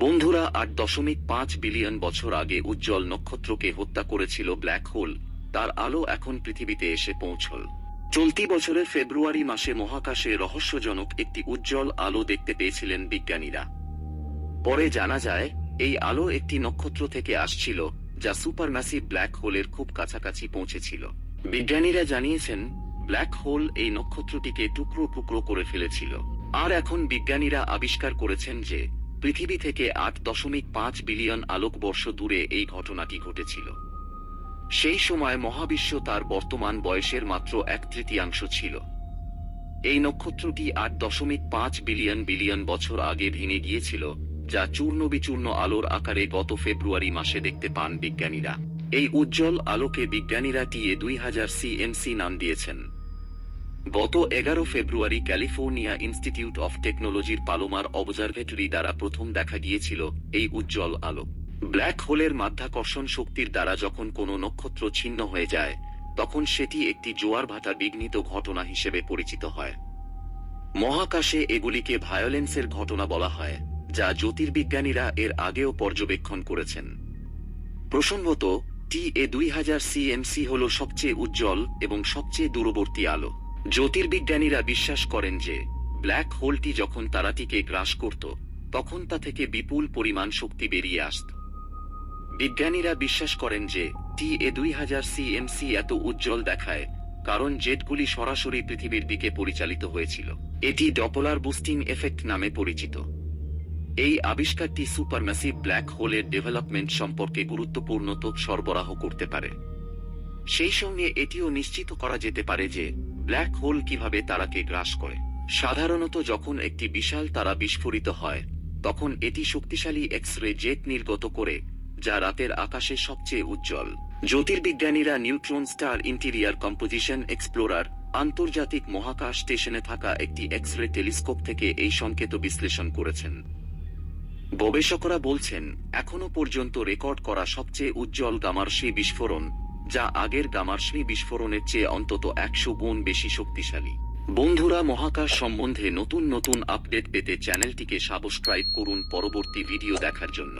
বন্ধুরা, 8.5 বিলিয়ন বছর আগে উজ্জ্বল নক্ষত্রকে হত্যা করেছিল ব্ল্যাক হোল। তার আলো এখন পৃথিবীতে এসে পৌঁছল। চলতি বছরের ফেব্রুয়ারি মাসে মহাকাশে রহস্যজনক একটি উজ্জ্বল আলো দেখতে পেয়েছিলেন বিজ্ঞানীরা। পরে জানা যায়, এই আলো একটি নক্ষত্র থেকে আসছিল, যা সুপারম্যাসিভ ব্ল্যাক হোলের খুব কাছাকাছি পৌঁছেছিল। বিজ্ঞানীরা জানিয়েছেন, ব্ল্যাক হোল এই নক্ষত্রটিকে টুকরো টুকরো করে ফেলেছিল। আর এখন বিজ্ঞানীরা আবিষ্কার করেছেন যে পৃথিবী থেকে 8.5 বিলিয়ন আলোকবর্ষ দূরে এই ঘটনাটি ঘটেছিল। সেই সময় মহাবিশ্ব তার বর্তমান বয়সের মাত্র 1/3 ছিল। এই নক্ষত্রটি 8.5 বিলিয়ন বিলিয়ন বছর আগে ভেঙে গিয়েছিল, যা চূর্ণ বিচূর্ণ আলোর আকারে গত ফেব্রুয়ারি মাসে দেখতে পান বিজ্ঞানীরা। এই উজ্জ্বল আলোকে বিজ্ঞানীরা টিএ 2000 সিএমসি নাম দিয়েছেন। গত 11 ফেব্রুয়ারি ক্যালিফোর্নিয়া ইনস্টিটিউট অফ টেকনোলজির পালোমার অবজারভেটরি দ্বারা প্রথম দেখা গিয়েছিল এই উজ্জ্বল আলো। ব্ল্যাক হোলের মাধ্যাকর্ষণ শক্তির দ্বারা যখন কোনো নক্ষত্র ছিন্ন হয়ে যায়, তখন সেটি একটি জোয়ার ভাটা বিঘ্নিত ঘটনা হিসেবে পরিচিত হয়। মহাকাশে এগুলিকে ভায়োলেন্সের ঘটনা বলা হয়, যা জ্যোতির্বিজ্ঞানীরা এর আগেও পর্যবেক্ষণ করেছেন। প্রসঙ্গত, টিএ 2000 সিএমসি হল সবচেয়ে উজ্জ্বল এবং সবচেয়ে দূরবর্তী আলো। জ্যোতির্বিজ্ঞানীরা বিশ্বাস করেন যে ব্ল্যাক হোলটি যখন তারাটিকে গ্রাস করত, তখন তা থেকে বিপুল পরিমাণ শক্তি বেরিয়ে আসত। বিজ্ঞানীরা বিশ্বাস করেন যে টিএ 2000 সিএমসি এত উজ্জ্বল দেখায় কারণ জেটগুলি সরাসরি পৃথিবীর দিকে পরিচালিত হয়েছিল। এটি ডপলার বুস্টিং এফেক্ট নামে পরিচিত। এই আবিষ্কারটি সুপারম্যাসিভ ব্ল্যাক হোলের ডেভেলপমেন্ট সম্পর্কে গুরুত্বপূর্ণ তথ্য সরবরাহ করতে পারে। সেই সঙ্গে এটিও নিশ্চিত করা যেতে পারে যে ব্ল্যাক হোল কিভাবে তারাকে গ্রাস করে। সাধারণত যখন একটি বিশাল তারা বিস্ফোরিত হয়, তখন এটি শক্তিশালী এক্স রে জেট নির্গত করে, যা রাতের আকাশে সবচেয়ে উজ্জ্বল। জ্যোতির্বিজ্ঞানীরা neutron star interior composition explorer আন্তর্জাতিক মহাকাশ স্টেশনে থাকা একটি এক্স রে টেলিস্কোপ থেকে এই সংকেত বিশ্লেষণ করেছেন। গবেষকরা বলছেন, এখনো পর্যন্ত রেকর্ড করা সবচেয়ে উজ্জ্বল গামারশ্মি বিস্ফোরণ, যা আগের গামারশ্মি বিস্ফোরণের চেয়ে অন্তত 100 গুণ বেশি শক্তিশালী। বন্ধুরা, মহাকাশ সম্বন্ধে নতুন নতুন আপডেট পেতে চ্যানেলটিকে সাবস্ক্রাইব করুন পরবর্তী ভিডিও দেখার জন্য।